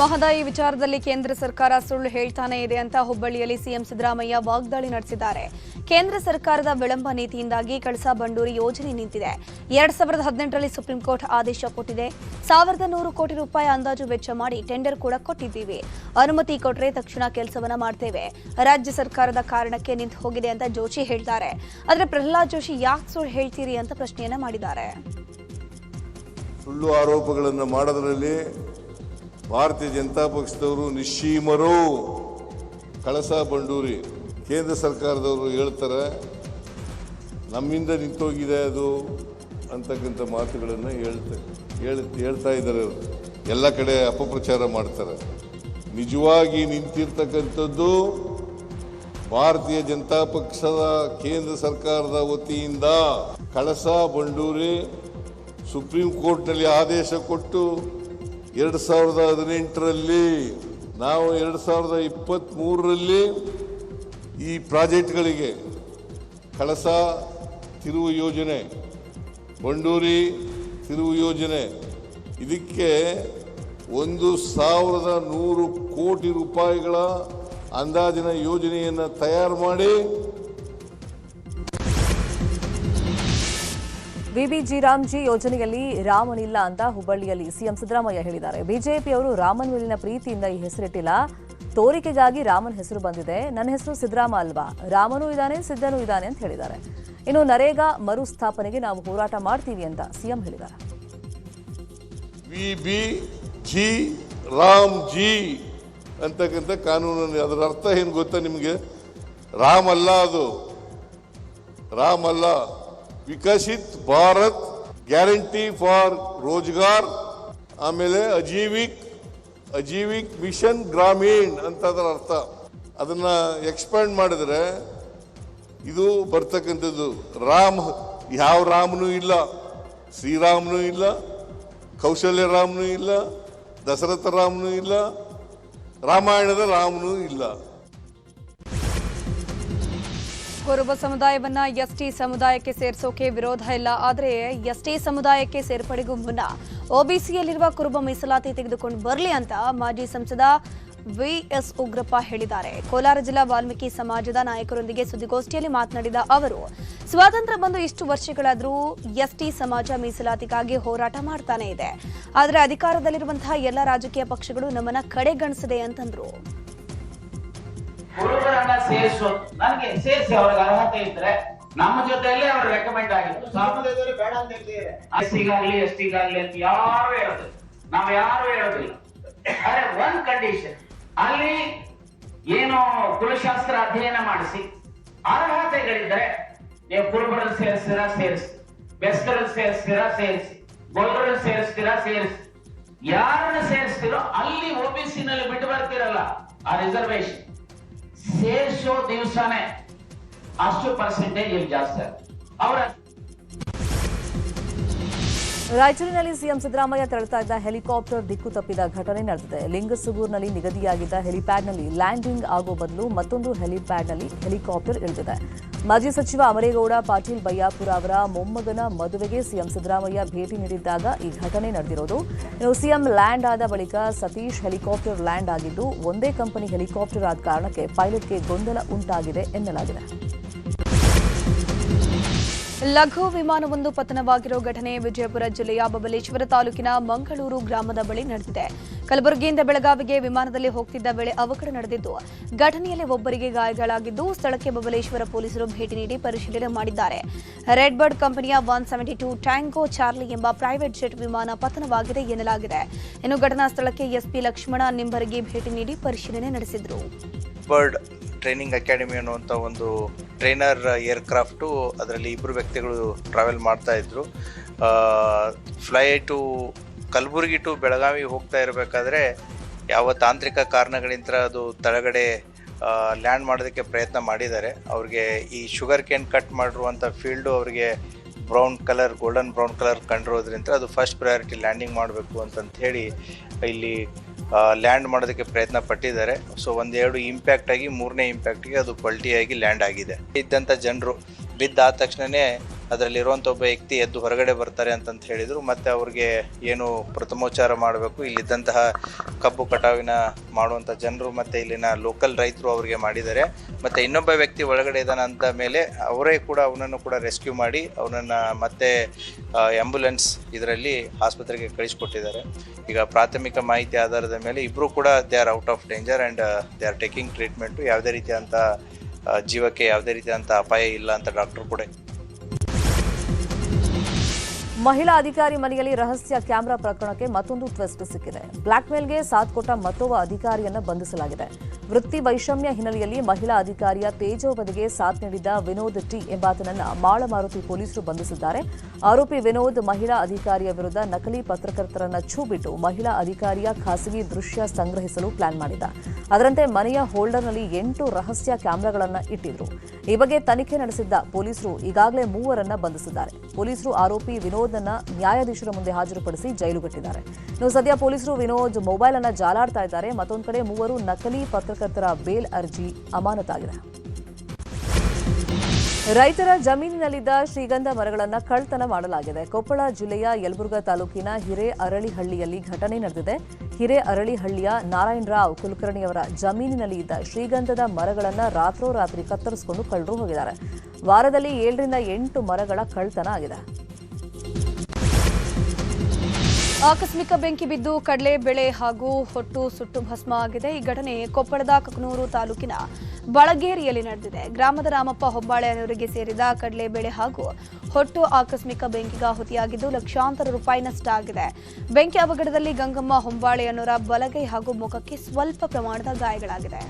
ಮಹದಾಯಿ ವಿಚಾರದಲ್ಲಿ ಕೇಂದ್ರ ಸರ್ಕಾರ ಸುಳ್ಳು ಹೇಳ್ತಾನೆ ಇದೆ ಅಂತ ಹುಬ್ಬಳ್ಳಿಯಲ್ಲಿ ಸಿಎಂ ಸಿದ್ದರಾಮಯ್ಯ ವಾಗ್ದಾಳಿ ನಡೆಸಿದ್ದಾರೆ. ಕೇಂದ್ರ ಸರ್ಕಾರದ ವಿಳಂಬ ನೀತಿಯಿಂದಾಗಿ ಕಳಸಾ ಬಂಡೂರಿ ಯೋಜನೆ ನಿಂತಿದೆ. 2018ರಲ್ಲಿ ಸುಪ್ರೀಂ ಕೋರ್ಟ್ ಆದೇಶ ಕೊಟ್ಟಿದೆ. 1100 ಕೋಟಿ ರೂಪಾಯಿ ಅಂದಾಜು ವೆಚ್ಚ ಮಾಡಿ ಟೆಂಡರ್ ಕೂಡ ಕೊಟ್ಟಿದ್ದೀವಿ. ಅನುಮತಿ ಕೊಟ್ಟರೆ ತಕ್ಷಣ ಕೆಲಸವನ್ನ ಮಾಡ್ತೇವೆ. ರಾಜ್ಯ ಸರ್ಕಾರದ ಕಾರಣಕ್ಕೆ ನಿಂತು ಹೋಗಿದೆ ಅಂತ ಜೋಶಿ ಹೇಳ್ತಾರೆ. ಆದರೆ ಪ್ರಹ್ಲಾದ್ ಜೋಶಿ ಯಾಕೆ ಸುಳ್ಳು ಹೇಳ್ತೀರಿ ಅಂತ ಪ್ರಶ್ನೆಯನ್ನ ಮಾಡಿದ್ದಾರೆ. ಸುಳ್ಳು ಆರೋಪಗಳನ್ನು ಮಾಡೋದ್ರಲ್ಲಿ ಭಾರತೀಯ ಜನತಾ ಪಕ್ಷದವರು ನಿಶ್ಚೀಮರು. ಕಳಸಾ ಬಂಡೂರಿ ಕೇಂದ್ರ ಸರ್ಕಾರದವರು ಹೇಳ್ತಾರೆ ನಮ್ಮಿಂದ ನಿಂತೋಗಿದೆ ಅದು ಅಂತಕ್ಕಂಥ ಮಾತುಗಳನ್ನು ಹೇಳ್ತಾ ಇದ್ದಾರೆ. ಎಲ್ಲ ಕಡೆ ಅಪಪ್ರಚಾರ ಮಾಡ್ತಾರೆ. ನಿಜವಾಗಿ ನಿಂತಿರ್ತಕ್ಕಂಥದ್ದು ಭಾರತೀಯ ಜನತಾ ಪಕ್ಷದ ಕೇಂದ್ರ ಸರ್ಕಾರದ ವತಿಯಿಂದ. ಕಳಸಾ ಬಂಡೂರಿ ಸುಪ್ರೀಂ ಕೋರ್ಟ್ನಲ್ಲಿ ಆದೇಶ ಕೊಟ್ಟು 2018ರಲ್ಲಿ, ನಾವು 2023ರಲ್ಲಿ ಈ ಪ್ರಾಜೆಕ್ಟ್ಗಳಿಗೆ ಕಳಸಾ ತಿರುವು ಯೋಜನೆ, ಬಂಡೂರಿ ತಿರುವು ಯೋಜನೆ ಇದಕ್ಕೆ 1100 ಕೋಟಿ ರೂಪಾಯಿಗಳ ಅಂದಾಜಿನ ಯೋಜನೆಯನ್ನು ತಯಾರು ಮಾಡಿ ವಿಬಿಜಿ ರಾಮ್ಜಿ ಯೋಜನೆಯಲ್ಲಿ ರಾಮನಿಲ್ಲ ಅಂತ ಹುಬ್ಬಳ್ಳಿಯಲ್ಲಿ ಸಿಎಂ ಸಿದ್ದರಾಮಯ್ಯ ಹೇಳಿದ್ದಾರೆ. ಬಿಜೆಪಿಯವರು ರಾಮನ್ ಮೇಲಿನ ಪ್ರೀತಿಯಿಂದ ಈ ಹೆಸರಿಟ್ಟಿಲ್ಲ, ತೋರಿಕೆಗಾಗಿ ರಾಮನ್ ಹೆಸರು ಬಂದಿದೆ. ನನ್ನ ಹೆಸರು ಸಿದ್ದರಾಮ ಅಲ್ವಾ, ರಾಮನೂ ಇದ್ದಾನೆ, ಸಿದ್ದನೂ ಇದ್ದಾನೆ ಅಂತ ಹೇಳಿದ್ದಾರೆ. ಇನ್ನು ನರೇಗಾ ಮರುಸ್ಥಾಪನೆಗೆ ನಾವು ಹೋರಾಟ ಮಾಡ್ತೀವಿ ಅಂತ ಸಿಎಂ ಹೇಳಿದ್ದಾರೆ. ವಿಬಿಜಿ ರಾಮ್ಜಿ ಅಂತಕ್ಕಂಥ ಕಾನೂನಲ್ಲಿ ಅದರ ಅರ್ಥ ಏನು ಗೊತ್ತಾ ನಿಮಗೆ? ರಾಮ್ ಅಲ್ಲ, ಅದು ರಾಮ್ ಅಲ್ಲ. ವಿಕಸಿತ್ ಭಾರತ್, ಗ್ಯಾರಂಟಿ ಫಾರ್ ರೋಜ್ಗಾರ್, ಆಮೇಲೆ ಅಜೀವಿಕ್ ಮಿಷನ್ ಗ್ರಾಮೀಣ್ ಅಂತ ಅದರ ಅರ್ಥ. ಅದನ್ನ ಎಕ್ಸ್ಪ್ಯಾಂಡ್ ಮಾಡಿದ್ರೆ ಇದು ಬರ್ತಕ್ಕಂಥದ್ದು ರಾಮ್. ಯಾವ ರಾಮನೂ ಇಲ್ಲ, ಶ್ರೀರಾಮನೂ ಇಲ್ಲ, ಕೌಶಲ್ಯ ರಾಮನೂ ಇಲ್ಲ, ದಶರಥ ರಾಮನೂ ಇಲ್ಲ, ರಾಮಾಯಣದ ರಾಮನೂ ಇಲ್ಲ. ಕುರುಬ ಸಮುದಾಯವನ್ನ ಎಸ್ಟಿ ಸಮುದಾಯಕ್ಕೆ ಸೇರಿಸೋಕೆ ವಿರೋಧ ಇಲ್ಲ, ಆದರೆ ಎಸ್ಟಿ ಸಮುದಾಯಕ್ಕೆ ಸೇರ್ಪಡೆಗೂ ಮುನ್ನ ಒಬಿಸಿಯಲ್ಲಿರುವ ಕುರುಬ ಮೀಸಲಾತಿ ತೆಗೆದುಕೊಂಡು ಬರಲಿ ಅಂತ ಮಾಜಿ ಸಂಸದ ವಿಎಸ್ ಉಗ್ರಪ್ಪ ಹೇಳಿದ್ದಾರೆ. ಕೋಲಾರ ಜಿಲ್ಲಾ ವಾಲ್ಮೀಕಿ ಸಮಾಜದ ನಾಯಕರೊಂದಿಗೆ ಸುದ್ದಿಗೋಷ್ಠಿಯಲ್ಲಿ ಮಾತನಾಡಿದ ಅವರು, ಸ್ವಾತಂತ್ರ್ಯ ಬಂದು ಇಷ್ಟು ವರ್ಷಗಳಾದರೂ ಎಸ್ಟಿ ಸಮಾಜ ಮೀಸಲಾತಿಗಾಗಿ ಹೋರಾಟ ಮಾಡ್ತಾನೆ ಇದೆ. ಆದರೆ ಅಧಿಕಾರದಲ್ಲಿರುವಂತಹ ಎಲ್ಲ ರಾಜಕೀಯ ಪಕ್ಷಗಳು ನಮ್ಮನ್ನ ಕಡೆಗಣಿಸಿದೆ ಅಂತಂದ್ರು. ಹುಡುಗರನ್ನ ಸೇರಿಸೋದು ನನಗೆ ಸೇರಿಸಿ ಅವ್ರಿಗೆ ಅರ್ಹತೆ ಇದ್ರೆ ನಮ್ಮ ಜೊತೆಯಲ್ಲೇ ಅವ್ರು ರೆಕಮೆಂಡ್ ಆಗಿತ್ತು. ಬೇಡ ಅಂತ ಹೇಳ್ತಿದ್ದಾರೆ. ಎಸ್ಸಿಗಾಗ್ಲಿ ಎಸ್ಟಿಗಾಗ್ಲಿ ಅಂತ ಯಾರು ಹೇಳೋದಿಲ್ಲ, ನಾವು ಯಾರು ಹೇಳೋದಿಲ್ಲ. ಆದ್ರೆ ಒಂದ್ ಕಂಡೀಷನ್, ಅಲ್ಲಿ ಏನು ಕುಲಶಾಸ್ತ್ರ ಅಧ್ಯಯನ ಮಾಡಿಸಿ ಅರ್ಹತೆಗಳಿದ್ರೆ ನೀವು ಕುರುಬರಲ್ಲಿ ಸೇರಿಸ್ತೀರಾ ಸೇರಿಸಿ, ಬೆಸ್ತರಲ್ಲಿ ಸೇರಿಸ್ತೀರಾ ಸೇರಿಸಿ, ಗೊಲ್ಲರಲ್ಲಿ ಸೇರಿಸ್ತೀರಾ ಸೇರಿಸಿ, ಯಾರನ್ನ ಸೇರಿಸ್ತೀರೋ ಅಲ್ಲಿ ಒಬಿಸಿ ನಲ್ಲಿ ಬಿಟ್ಟು ಬರ್ತೀರಲ್ಲ ಆ ರಿಸರ್ವೇಶನ್ ಸೇರಿಸೋ ದಿವಸನೇ ಅಷ್ಟು ಪರ್ಸೆಂಟೇಜ್ ಇಲ್ಲಿ ಜಾಸ್ತಿ ಅವರ. ರಾಯಚೂರಿನಲ್ಲಿ ಸಿಎಂ ಸಿದ್ದರಾಮಯ್ಯ ತೆರಳುತ್ತಾ ಇದ್ದ ಹೆಲಿಕಾಪ್ಟರ್ ದಿಕ್ಕು ತಪ್ಪಿದ ಘಟನೆ ನಡೆದಿದೆ. ಲಿಂಗಸೂಗೂರಿನಲ್ಲಿ ನಿಗದಿಯಾಗಿದ್ದ ಹೆಲಿಪ್ಯಾಡ್ನಲ್ಲಿ ಲ್ಯಾಂಡಿಂಗ್ ಆಗೋ ಬದಲು ಮತ್ತೊಂದು ಹೆಲಿಪ್ಯಾಡ್ನಲ್ಲಿ ಹೆಲಿಕಾಪ್ಟರ್ ಇಳಿದಿದೆ. ಮಾಜಿ ಸಚಿವ ಅಮರೇಗೌಡ ಪಾಟೀಲ್ ಬಯ್ಯಾಪುರ ಅವರ ಮೊಮ್ಮಗನ ಮದುವೆಗೆ ಸಿಎಂ ಸಿದ್ದರಾಮಯ್ಯ ಭೇಟಿ ನೀಡಿದ್ದಾಗ ಈ ಘಟನೆ ನಡೆದಿರೋದು. ಇನ್ನು ಸಿಎಂ ಲ್ಯಾಂಡ್ ಆದ ಬಳಿಕ ಸತೀಶ್ ಹೆಲಿಕಾಪ್ಟರ್ ಲ್ಯಾಂಡ್ ಆಗಿದ್ದು ಒಂದೇ ಕಂಪನಿ ಹೆಲಿಕಾಪ್ಟರ್ ಆದ ಕಾರಣಕ್ಕೆ ಪೈಲಟ್ಗೆ ಗೊಂದಲ ಉಂಟಾಗಿದೆ ಎನ್ನಲಾಗಿದೆ. ಲಘು ವಿಮಾನವೊಂದು ಪತನವಾಗಿರೋ ಘಟನೆ ವಿಜಯಪುರ ಜಿಲ್ಲೆಯ ಬಬಲೇಶ್ವರ ತಾಲೂಕಿನ ಮಂಗಳೂರು ಗ್ರಾಮದ ಬಳಿ ನಡೆದಿದೆ. ಕಲಬುರಗಿಯಿಂದ ಬೆಳಗಾವಿಗೆ ವಿಮಾನದಲ್ಲಿ ಹೋಗ್ತಿದ್ದ ವೇಳೆ ಅವಘಡ ನಡೆದಿದ್ದು, ಘಟನೆಯಲ್ಲಿ ಒಬ್ಬರಿಗೆ ಗಾಯಗಳಾಗಿದ್ದು, ಸ್ಥಳಕ್ಕೆ ಬಬಲೇಶ್ವರ ಪೊಲೀಸರು ಭೇಟಿ ನೀಡಿ ಪರಿಶೀಲನೆ ಮಾಡಿದ್ದಾರೆ. ರೆಡ್ ಬರ್ಡ್ ಕಂಪನಿಯ 172 ಟ್ಯಾಂಗೋ ಚಾರ್ಲಿ ಎಂಬ ಪ್ರೈವೇಟ್ ಜೆಟ್ ವಿಮಾನ ಪತನವಾಗಿದೆ ಎನ್ನಲಾಗಿದೆ. ಇನ್ನು ಘಟನಾ ಸ್ಥಳಕ್ಕೆ ಎಸ್ಪಿ ಲಕ್ಷ್ಮಣ ನಿಂಬರಗಿ ಭೇಟಿ ನೀಡಿ ಪರಿಶೀಲನೆ ನಡೆಸಿದರು. ಬರ್ಡ್ ಟ್ರೈನಿಂಗ್ ಅಕಾಡೆಮಿ ಅನ್ನುವಂಥ ಒಂದು ಟ್ರೈನರ್ ಏರ್ಕ್ರಾಫ್ಟು, ಅದರಲ್ಲಿ ಇಬ್ಬರು ವ್ಯಕ್ತಿಗಳು ಟ್ರಾವೆಲ್ ಮಾಡ್ತಾ ಇದ್ರು. ಫ್ಲೈಟು ಕಲಬುರಗಿ ಟು ಬೆಳಗಾವಿ ಹೋಗ್ತಾ ಇರಬೇಕಾದ್ರೆ ಯಾವ ತಾಂತ್ರಿಕ ಕಾರಣಗಳಿಂದ ಅದು ತಳಗಡೆ ಲ್ಯಾಂಡ್ ಮಾಡೋದಕ್ಕೆ ಪ್ರಯತ್ನ ಮಾಡಿದ್ದಾರೆ. ಅವ್ರಿಗೆ ಈ ಶುಗರ್ ಕೇನ್ ಕಟ್ ಮಾಡಿರುವಂಥ ಫೀಲ್ಡು ಅವರಿಗೆ ಗೋಲ್ಡನ್ ಬ್ರೌನ್ ಕಲರ್ ಕಂಡಿರೋದ್ರಿಂದ ಅದು ಫಸ್ಟ್ ಪ್ರಯಾರಿಟಿ ಲ್ಯಾಂಡಿಂಗ್ ಮಾಡಬೇಕು ಅಂತಂತ ಹೇಳಿ ಇಲ್ಲಿ ಲ್ಯಾಂಡ್ ಮಾಡೋದಕ್ಕೆ ಪ್ರಯತ್ನ ಪಟ್ಟಿದ್ದಾರೆ. ಸೊ ಒಂದೆರಡು ಇಂಪ್ಯಾಕ್ಟ್ ಆಗಿ ಮೂರನೇ ಇಂಪ್ಯಾಕ್ಟ್ಗೆ ಅದು ಪಲ್ಟಿಯಾಗಿ ಲ್ಯಾಂಡ್ ಆಗಿದೆ. ಇದ್ದಂಥ ಜನರು ಬಿದ್ದಾದ ತಕ್ಷಣವೇ ಅದರಲ್ಲಿರುವಂಥ ಒಬ್ಬ ವ್ಯಕ್ತಿ ಎದ್ದು ಹೊರಗಡೆ ಬರ್ತಾರೆ ಅಂತಂತ ಹೇಳಿದರು. ಮತ್ತು ಅವ್ರಿಗೆ ಏನು ಪ್ರಥಮೋಪಚಾರ ಮಾಡಬೇಕು ಇಲ್ಲಿದ್ದಂತಹ ಕಬ್ಬು ಕಟಾವಿನ ಮಾಡುವಂಥ ಜನರು ಮತ್ತು ಇಲ್ಲಿನ ಲೋಕಲ್ ರೈತರು ಅವ್ರಿಗೆ ಮಾಡಿದ್ದಾರೆ. ಮತ್ತು ಇನ್ನೊಬ್ಬ ವ್ಯಕ್ತಿ ಒಳಗಡೆ ಇದ್ದಾನೆ ಅಂತ ಮೇಲೆ ಅವರೇ ಕೂಡ ಅವನನ್ನು ಕೂಡ ರೆಸ್ಕ್ಯೂ ಮಾಡಿ ಅವನನ್ನು ಮತ್ತೆ ಆ್ಯಂಬುಲೆನ್ಸ್ ಇದರಲ್ಲಿ ಆಸ್ಪತ್ರೆಗೆ ಕಳಿಸ್ಕೊಟ್ಟಿದ್ದಾರೆ. ಈಗ ಪ್ರಾಥಮಿಕ ಮಾಹಿತಿ ಆಧಾರದ ಮೇಲೆ ಇಬ್ಬರು ಕೂಡ they are out of danger and they are taking treatment. ಯಾವುದೇ ರೀತಿಯಾದಂಥ ಜೀವಕ್ಕೆ ಯಾವುದೇ ರೀತಿಯಾದಂಥ ಅಪಾಯ ಇಲ್ಲ ಅಂತ ಡಾಕ್ಟರ್ ಕೂಡ. ಮಹಿಳಾ ಅಧಿಕಾರಿ ಮನೆಯಲ್ಲಿ ರಹಸ್ಯ ಕ್ಯಾಮೆರಾ ಪ್ರಕರಣಕ್ಕೆ ಮತ್ತೊಂದು ಟ್ವಿಸ್ಟ್ ಸಿಕ್ಕಿದೆ. ಬ್ಲಾಕ್ಮೇಲ್ಗೆ ಸಾಥ್ ಕೊಟ್ಟ ಮತ್ತೊಬ್ಬ ಅಧಿಕಾರಿಯನ್ನು ಬಂಧಿಸಲಾಗಿದೆ. ವೃತ್ತಿ ವೈಷಮ್ಯ ಹಿನ್ನೆಲೆಯಲ್ಲಿ ಮಹಿಳಾ ಅಧಿಕಾರಿಯ ತೇಜೋವಧಿಗೆ ಸಾಥ್ ನೀಡಿದ್ದ ವಿನೋದ್ ಟಿ ಎಂಬಾತನನ್ನು ಮಾಳಮಾರುತಿ ಪೊಲೀಸರು ಬಂಧಿಸಿದ್ದಾರೆ. ಆರೋಪಿ ವಿನೋದ್ ಮಹಿಳಾ ಅಧಿಕಾರಿಯ ವಿರುದ್ಧ ನಕಲಿ ಪತ್ರಕರ್ತರನ್ನ ಛೂ ಬಿಟ್ಟು ಮಹಿಳಾ ಅಧಿಕಾರಿಯ ಖಾಸಗಿ ದೃಶ್ಯ ಸಂಗ್ರಹಿಸಲು ಪ್ಲಾನ್ ಮಾಡಿದ್ದ. ಅದರಂತೆ ಮನೆಯ ಹೋಲ್ಡರ್ನಲ್ಲಿ 8 ರಹಸ್ಯ ಕ್ಯಾಮೆರಾಗಳನ್ನು ಇಟ್ಟಿದ್ರು. ಈ ಬಗ್ಗೆ ತನಿಖೆ ನಡೆಸಿದ್ದ ಪೊಲೀಸರು ಈಗಾಗಲೇ 3 ಬಂಧಿಸಿದ್ದಾರೆ. ಪೊಲೀಸರು ಆರೋಪಿ ವಿನೋದ್ನನ್ನ ನ್ಯಾಯಾಧೀಶರ ಮುಂದೆ ಹಾಜರುಪಡಿಸಿ ಜೈಲುಗಟ್ಟಿದ್ದಾರೆ. ಇನ್ನು ಸದ್ಯ ಪೊಲೀಸರು ವಿನೋದ್ ಮೊಬೈಲ್ ಅನ್ನ ಜಾಲಾಡ್ತಾ ಇದ್ದಾರೆ. ಮತ್ತೊಂದು ಕಡೆ 3 ನಕಲಿ ಪತ್ರಕರ್ತರ ಬೇಲ್ ಅರ್ಜಿ ಅಮಾನತಾಗಿದೆ. ರೈತರ ಜಮೀನಿನಲ್ಲಿದ್ದ ಶ್ರೀಗಂಧ ಮರಗಳನ್ನು ಕಳ್ಳತನ ಮಾಡಲಾಗಿದೆ. ಕೊಪ್ಪಳ ಜಿಲ್ಲೆಯ ಯಲಬುರ್ಗಾ ತಾಲೂಕಿನ ಹಿರೇಅರಳಿಹಳ್ಳಿಯಲ್ಲಿ ಘಟನೆ ನಡೆದಿದೆ. ಹಿರೇಅರಳಿಹಳ್ಳಿಯ ನಾರಾಯಣರಾವ್ ಕುಲಕರ್ಣಿಯವರ ಜಮೀನಿನಲ್ಲಿ ಇದ್ದ ಶ್ರೀಗಂಧದ ಮರಗಳನ್ನು ರಾತ್ರೋರಾತ್ರಿ ಕತ್ತರಿಸಿಕೊಂಡು ಕಳ್ಳರು ಹೋಗಿದ್ದಾರೆ. ವಾರದಲ್ಲಿ 7 ರಿಂದ 8 ಮರಗಳ ಕಳ್ಳತನ ಆಗಿದೆ. ಆಕಸ್ಮಿಕ ಬೆಂಕಿ ಬಿದ್ದು ಕಡಲೆ ಬೆಳೆ ಹಾಗೂ ಹೊಟ್ಟು ಸುಟ್ಟು ಭಸ್ಮ ಆಗಿದೆ. ಈ ಘಟನೆ ಕೊಪ್ಪಳದ ಕಕನೂರು ತಾಲೂಕಿನ ಬಳಗೇರಿಯಲ್ಲಿ ನಡೆದಿದೆ. ಗ್ರಾಮದ ರಾಮಪ್ಪ ಹೊಂಬಾಳೆ ಅವರಿಗೆ ಸೇರಿದ ಕಡಲೆ ಬೆಳೆ ಹಾಗೂ ಹೊಟ್ಟು ಆಕಸ್ಮಿಕ ಬೆಂಕಿಗಾಹುತಿಯಾಗಿದ್ದು ಲಕ್ಷಾಂತರ ರೂಪಾಯಿ ನಷ್ಟ ಆಗಿದೆ. ಬೆಂಕಿ ಅವಘಡದಲ್ಲಿ ಗಂಗಮ್ಮ ಹೊಂಬಾಳೆ ಅನ್ನೋರ ಬಲಗೈ ಹಾಗೂ ಮುಖಕ್ಕೆ ಸ್ವಲ್ಪ ಪ್ರಮಾಣದ ಗಾಯಗಳಾಗಿದೆ.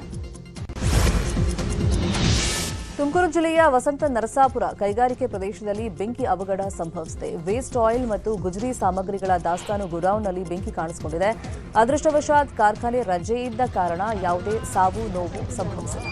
ತುಮಕೂರು ಜಿಲ್ಲೆಯ ವಸಂತ ನರಸಾಪುರ ಕೈಗಾರಿಕೆ ಪ್ರದೇಶದಲ್ಲಿ ಬೆಂಕಿ ಅವಘಡ ಸಂಭವಿಸಿದೆ. ವೇಸ್ಟ್ ಆಯಿಲ್ ಮತ್ತು ಗುಜರಿ ಸಾಮಗ್ರಿಗಳ ದಾಸ್ತಾನು ಗೋಡೌನ್ನಲ್ಲಿ ಬೆಂಕಿ ಕಾಣಿಸಿಕೊಂಡಿದೆ. ಅದೃಷ್ಟವಶಾತ್ ಕಾರ್ಖಾನೆ ರಜೆ ಇದ್ದ ಕಾರಣ ಯಾವುದೇ ಸಾವು ನೋವು ಸಂಭವಿಸಿಲ್ಲ.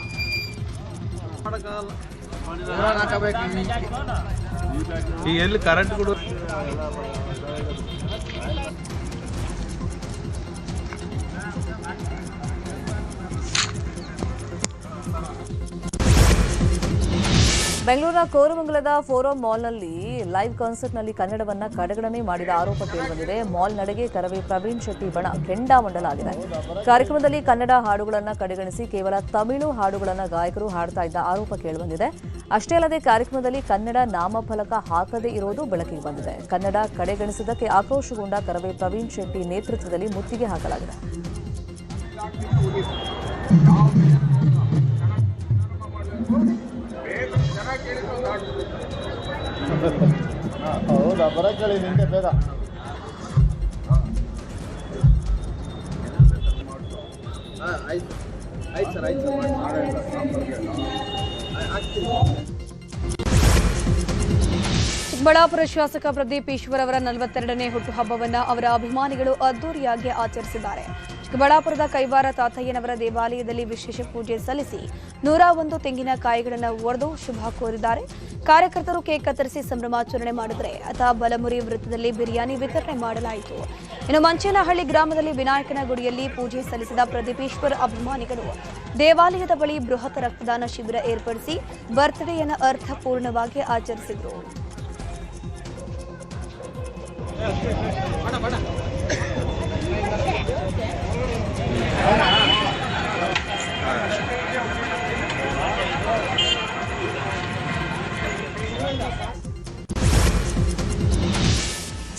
ಬೆಂಗಳೂರಿನ ಕೋರಮಂಗಲದ ಫೋರಂ ಮಾಲ್ನಲ್ಲಿ ಲೈವ್ ಕಾನ್ಸರ್ಟ್ನಲ್ಲಿ ಕನ್ನಡವನ್ನ ಕಡೆಗಣನೆ ಮಾಡಿದ ಆರೋಪ ಕೇಳಿಬಂದಿದೆ. ಮಾಲ್ ನಡೆಗೆ ಕರವೇ ಪ್ರವೀಣ್ ಶೆಟ್ಟಿ ಬಣ ಕೆಂಡಾಮಂಡಲಾಗಿದೆ. ಕಾರ್ಯಕ್ರಮದಲ್ಲಿ ಕನ್ನಡ ಹಾಡುಗಳನ್ನು ಕಡೆಗಣಿಸಿ ಕೇವಲ ತಮಿಳು ಹಾಡುಗಳನ್ನು ಗಾಯಕರು ಹಾಡ್ತಾ ಇದ್ದ ಆರೋಪ ಕೇಳಿಬಂದಿದೆ. ಅಷ್ಟೇ ಅಲ್ಲದೆ ಕಾರ್ಯಕ್ರಮದಲ್ಲಿ ಕನ್ನಡ ನಾಮಫಲಕ ಹಾಕದೇ ಇರೋದು ಬೆಳಕಿಗೆ ಬಂದಿದೆ. ಕನ್ನಡ ಕಡೆಗಣಿಸಿದ್ದಕ್ಕೆ ಆಕ್ರೋಶಗೊಂಡ ಕರವೇ ಪ್ರವೀಣ್ ಶೆಟ್ಟಿ ನೇತೃತ್ವದಲ್ಲಿ ಮುತ್ತಿಗೆ ಹಾಕಲಾಗಿದೆ. ಹೌದಾ, ಬರಕ್ಕೆ ನಿಂಗೆ ಬೇಗ. ಆಯ್ತು ಸರ್, ಆಯ್ತು ಚಿಕ್ಕಬಳ್ಳಾಪುರ ಶಾಸಕ ಪ್ರದೀಪ್ ಈಶ್ವರ್ ಅವರ 42ನೇ ಹುಟ್ಟುಹಬ್ಬವನ್ನು ಅವರ ಅಭಿಮಾನಿಗಳು ಅದ್ದೂರಿಯಾಗಿ ಆಚರಿಸಿದ್ದಾರೆ. ಚಿಕ್ಕಬಳ್ಳಾಪುರದ ಕೈವಾರ ತಾತಯ್ಯನವರ ದೇವಾಲಯದಲ್ಲಿ ವಿಶೇಷ ಪೂಜೆ ಸಲ್ಲಿಸಿ 101 ತೆಂಗಿನಕಾಯಿಗಳನ್ನು ಒಡೆದು ಶುಭ ಕೋರಿದ್ದಾರೆ. ಕಾರ್ಯಕರ್ತರು ಕೇಕ್ ಕತ್ತರಿಸಿ ಸಂಭ್ರಮಾಚರಣೆ ಮಾಡಿದರೆ ಅತ ಬಲಮುರಿ ವೃತ್ತದಲ್ಲಿ ಬಿರಿಯಾನಿ ವಿತರಣೆ ಮಾಡಲಾಯಿತು. ಇನ್ನು ಮಂಚೇನಹಳ್ಳಿ ಗ್ರಾಮದಲ್ಲಿ ವಿನಾಯಕನ ಗುಡಿಯಲ್ಲಿ ಪೂಜೆ ಸಲ್ಲಿಸಿದ ಪ್ರದೀಪೇಶ್ವರ್ ಅಭಿಮಾನಿಗಳು ದೇವಾಲಯದ ಬಳಿ ಬೃಹತ್ ರಕ್ತದಾನ ಶಿಬಿರ ಏರ್ಪಡಿಸಿ ಬರ್ತ್ಡೇಯನ್ನು ಅರ್ಥಪೂರ್ಣವಾಗಿ ಆಚರಿಸಿದರು.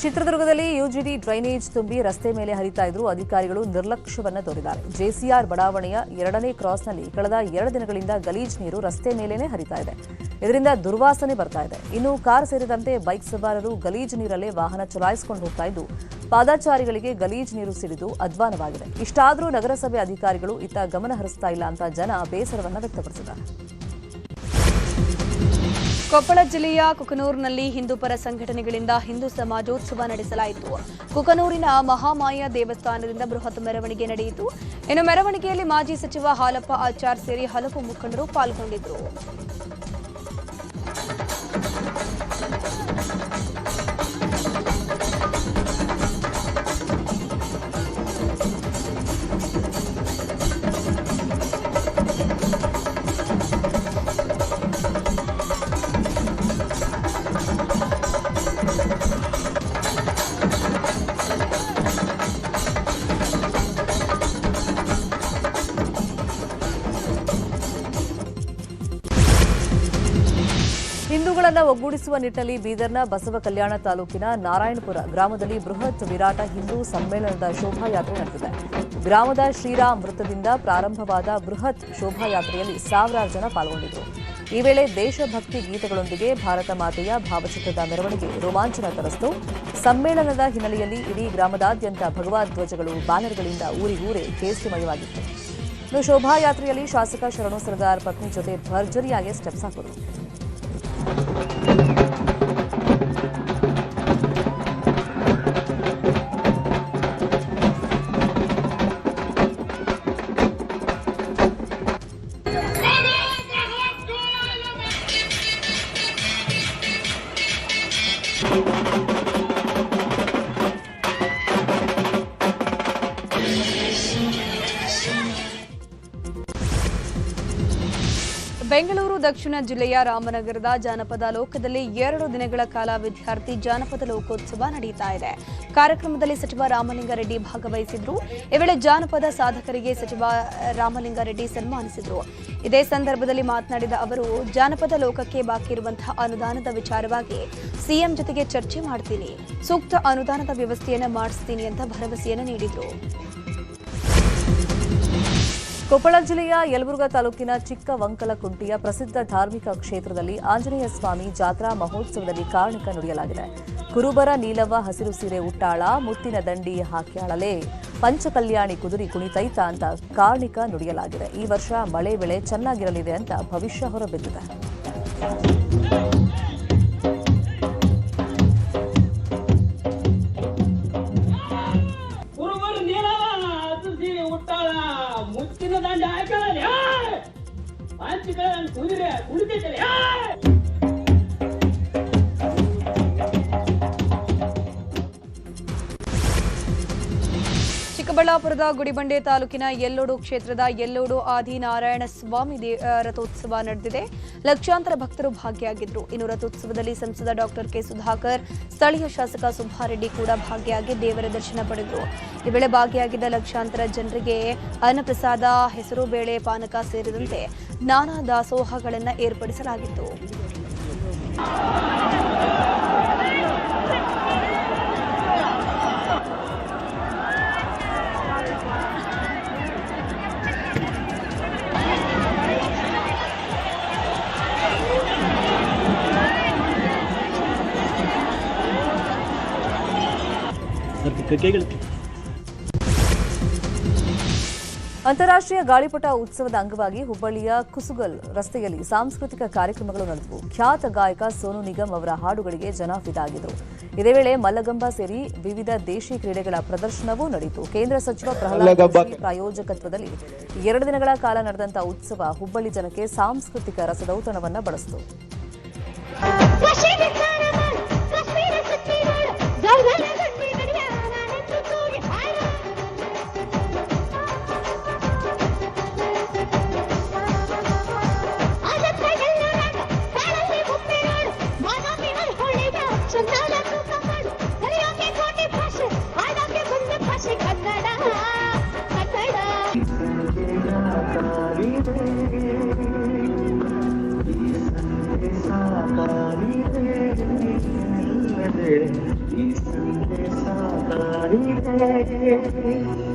ಚಿತ್ರದುರ್ಗದಲ್ಲಿ ಯುಜಿಡಿ ಡ್ರೈನೇಜ್ ತುಂಬಿ ರಸ್ತೆ ಮೇಲೆ ಹರಿತಾ ಇದ್ರು. ಅಧಿಕಾರಿಗಳು ನಿರ್ಲಕ್ಷ್ಯವನ್ನ ತೋರಿದ್ದಾರೆ. ಜೆಸಿಆರ್ ಬಡಾವಣೆಯ 2ನೇ ಕ್ರಾಸ್ನಲ್ಲಿ ಕಳೆದ 2 ದಿನಗಳಿಂದ ಗಲೀಜ್ ನೀರು ರಸ್ತೆ ಮೇಲೇನೆ ಹರಿತಾ ಇದೆ. ಇದರಿಂದ ದುರ್ವಾಸನೆ ಬರ್ತಾ ಇದೆ. ಇನ್ನು ಕಾರ್ ಸೇರಿದಂತೆ ಬೈಕ್ ಸವಾರರು ಗಲೀಜ್ ನೀರಲ್ಲೇ ವಾಹನ ಚಲಾಯಿಸಿಕೊಂಡು ಹೋಗ್ತಾ ಇದ್ದು ಪಾದಚಾರಿಗಳಿಗೆ ಗಲೀಜ್ ನೀರು ಸಿಡಿದು ಅಧ್ವಾನವಾಗಿದೆ. ಇಷ್ಟಾದರೂ ನಗರಸಭೆ ಅಧಿಕಾರಿಗಳು ಇತ್ತ ಗಮನ ಹರಿಸ್ತಾ ಇಲ್ಲ ಅಂತ ಜನ ಬೇಸರವನ್ನ ವ್ಯಕ್ತಪಡಿಸಿದ್ದಾರೆ. ಕೊಪ್ಪಳ ಜಿಲ್ಲೆಯ ಕುಕನೂರಿನಲ್ಲಿ ಹಿಂದೂ ಪರ ಸಂಘಟನೆಗಳಿಂದ ಹಿಂದೂ ಸಮಾಜೋತ್ಸವ ನಡೆಸಲಾಯಿತು. ಕುಕನೂರಿನ ಮಹಾಮಾಯ ದೇವಸ್ಥಾನದಿಂದ ಬೃಹತ್ ಮೆರವಣಿಗೆ ನಡೆಯಿತು. ಇನ್ನು ಮೆರವಣಿಗೆಯಲ್ಲಿ ಮಾಜಿ ಸಚಿವ ಹಾಲಪ್ಪ ಆಚಾರ್ ಸೇರಿ ಹಲವು ಮುಖಂಡರು ಪಾಲ್ಗೊಂಡಿದ್ದರು. ಹಿಂದೂಗಳನ್ನು ಒಗ್ಗೂಡಿಸುವ ನಿಟ್ಟಿನಲ್ಲಿ ಬೀದರ್ನ ಬಸವ ಕಲ್ಯಾಣ ತಾಲೂಕಿನ ನಾರಾಯಣಪುರ ಗ್ರಾಮದಲ್ಲಿ ಬೃಹತ್ ವಿರಾಟ ಹಿಂದೂ ಸಮ್ಮೇಳನದ ಶೋಭಾಯಾತ್ರೆ ನಡೆದಿದೆ. ಗ್ರಾಮದ ಶ್ರೀರಾಮ್ ವೃತ್ತದಿಂದ ಪ್ರಾರಂಭವಾದ ಬೃಹತ್ ಶೋಭಾಯಾತ್ರೆಯಲ್ಲಿ ಸಾವಿರಾರು ಜನ ಪಾಲ್ಗೊಂಡಿದ್ದರು. ಈ ವೇಳೆ ದೇಶಭಕ್ತಿ ಗೀತೆಗಳೊಂದಿಗೆ ಭಾರತ ಮಾತೆಯ ಭಾವಚಿತ್ರದ ಮೆರವಣಿಗೆ ರೋಮಾಂಚನ ತರಿಸಿತು. ಸಮ್ಮೇಳನದ ಹಿನ್ನೆಲೆಯಲ್ಲಿ ಇಡೀ ಗ್ರಾಮದಾದ್ಯಂತ ಭಗವದ್ ಧ್ವಜಗಳು, ಬ್ಯಾನರ್ಗಳಿಂದ ಊರಿಗೂರೇ ಕೇಸರಿಮಯವಾಗಿತ್ತು. ಇನ್ನು ಶೋಭಾಯಾತ್ರೆಯಲ್ಲಿ ಶಾಸಕ ಶರಣು ಸರದಾರ್ ಪತ್ನಿ ಜೊತೆ ಭರ್ಜರಿಯಾಗಿ ಸ್ಟೆಪ್ಸ್ ಹಾಕಿದರು. ಬೆಂಗಳೂರು ದಕ್ಷಿಣ ಜಿಲ್ಲೆಯ ರಾಮನಗರದ ಜಾನಪದ ಲೋಕದಲ್ಲಿ 2 ದಿನಗಳ ಕಾಲ ವಿದ್ಯಾರ್ಥಿ ಜಾನಪದ ಲೋಕೋತ್ಸವ ನಡೆಯುತ್ತಾ ಇದೆ. ಕಾರ್ಯಕ್ರಮದಲ್ಲಿ ಸಚಿವ ರಾಮಲಿಂಗಾರೆಡ್ಡಿ ಭಾಗವಹಿಸಿದ್ರು. ಈ ವೇಳೆ ಜಾನಪದ ಸಾಧಕರಿಗೆ ಸಚಿವ ರಾಮಲಿಂಗಾರೆಡ್ಡಿ ಸನ್ಮಾನಿಸಿದರು. ಇದೇ ಸಂದರ್ಭದಲ್ಲಿ ಮಾತನಾಡಿದ ಅವರು, ಜಾನಪದ ಲೋಕಕ್ಕೆ ಬಾಕಿ ಇರುವಂತಹ ಅನುದಾನದ ವಿಚಾರವಾಗಿ ಸಿಎಂ ಜೊತೆಗೆ ಚರ್ಚೆ ಮಾಡ್ತೀನಿ, ಸೂಕ್ತ ಅನುದಾನದ ವ್ಯವಸ್ಥೆಯನ್ನು ಮಾಡಿಸ್ತೀನಿ ಅಂತ ಭರವಸೆಯನ್ನು ನೀಡಿದರು. ಕೊಪ್ಪಳ ಜಿಲ್ಲೆಯ ಯಲಬುರ್ಗಾ ತಾಲೂಕಿನ ಚಿಕ್ಕವಂಕಲಕುಂಟಿಯ ಪ್ರಸಿದ್ಧ ಧಾರ್ಮಿಕ ಕ್ಷೇತ್ರದಲ್ಲಿ ಆಂಜನೇಯ ಸ್ವಾಮಿ ಜಾತ್ರಾ ಮಹೋತ್ಸವದಲ್ಲಿ ಕಾರಣಿಕ ನುಡಿಯಲಾಗಿದೆ. ಕುರುಬರ ನೀಲವ್ವ ಹಸಿರು ಸೀರೆ ಉಟ್ಟಾಳ, ಮುತ್ತಿನ ದಂಡಿ ಹಾಕ್ಯಾಳಲೆ, ಪಂಚಕಲ್ಯಾಣಿ ಕುದುರಿ ಕುಣಿತೈತ ಅಂತ ಕಾರಣಿಕ ನುಡಿಯಲಾಗಿದೆ. ಈ ವರ್ಷ ಮಳೆ ಬೆಳೆ ಚೆನ್ನಾಗಿರಲಿದೆ ಅಂತ ಭವಿಷ್ಯ ಹೊರಬಿದ್ದಿದೆ. ಮುತ್ತಿನ ದಂಡ ಹಾಕಲ್ಲ ಕುದುರೆ ಕುಡಿತೈತೆ. ಚಿಕ್ಕಬಳ್ಳಾಪುರದ ಗುಡಿಬಂಡೆ ತಾಲೂಕಿನ ಯಲ್ಲೋಡು ಕ್ಷೇತ್ರದ ಯಲ್ಲೋಡು ಆದಿನಾರಾಯಣ ಸ್ವಾಮಿ ರಥೋತ್ಸವ ನಡೆದಿದೆ. ಲಕ್ಷಾಂತರ ಭಕ್ತರು ಭಾಗಿಯಾಗಿದ್ದರು. ಇನ್ನು ರಥೋತ್ಸವದಲ್ಲಿ ಸಂಸದ ಡಾಕ್ಟರ್ ಕೆ ಸುಧಾಕರ್, ಸ್ಥಳೀಯ ಶಾಸಕ ಸುಬ್ಬಾರೆಡ್ಡಿ ಕೂಡ ಭಾಗಿಯಾಗಿ ದೇವರ ದರ್ಶನ ಪಡೆದರು. ಈ ವೇಳೆ ಭಾಗಿಯಾಗಿದ್ದ ಲಕ್ಷಾಂತರ ಜನರಿಗೆ ಅನ್ನಪ್ರಸಾದ, ಹೆಸರು ಬೇಳೆ, ಪಾನಕ ಸೇರಿದಂತೆ ನಾನಾ ದಾಸೋಹಗಳನ್ನು ಏರ್ಪಡಿಸಲಾಗಿತ್ತು. ಅಂತಾರಾಷ್ಟ್ರೀಯ ಗಾಳಿಪಟ ಉತ್ಸವದ ಅಂಗವಾಗಿ ಹುಬ್ಬಳ್ಳಿಯ ಕುಸುಗಲ್ ರಸ್ತೆಯಲ್ಲಿ ಸಾಂಸ್ಕೃತಿಕ ಕಾರ್ಯಕ್ರಮಗಳು ನಡೆದವು. ಖ್ಯಾತ ಗಾಯಕ ಸೋನು ನಿಗಮ್ ಅವರ ಹಾಡುಗಳಿಗೆ ಜನ ಫಿದಾಗಿದ್ದರು. ಇದೇ ವೇಳೆ ಮಲ್ಲಗಂಬ ಸೇರಿ ವಿವಿಧ ದೇಶಿ ಕ್ರೀಡೆಗಳ ಪ್ರದರ್ಶನವೂ ನಡೆಯಿತು. ಕೇಂದ್ರ ಸಚಿವ ಪ್ರಹ್ಲಾದ್ ಜೋಶಿ ಪ್ರಾಯೋಜಕತ್ವದಲ್ಲಿ 2 ದಿನಗಳ ಕಾಲ ನಡೆದಂತಹ ಉತ್ಸವ ಹುಬ್ಬಳ್ಳಿ ಜನಕ್ಕೆ ಸಾಂಸ್ಕೃತಿಕ ರಸದೌತಣವನ್ನು ಬಳಸಿತು. ಈ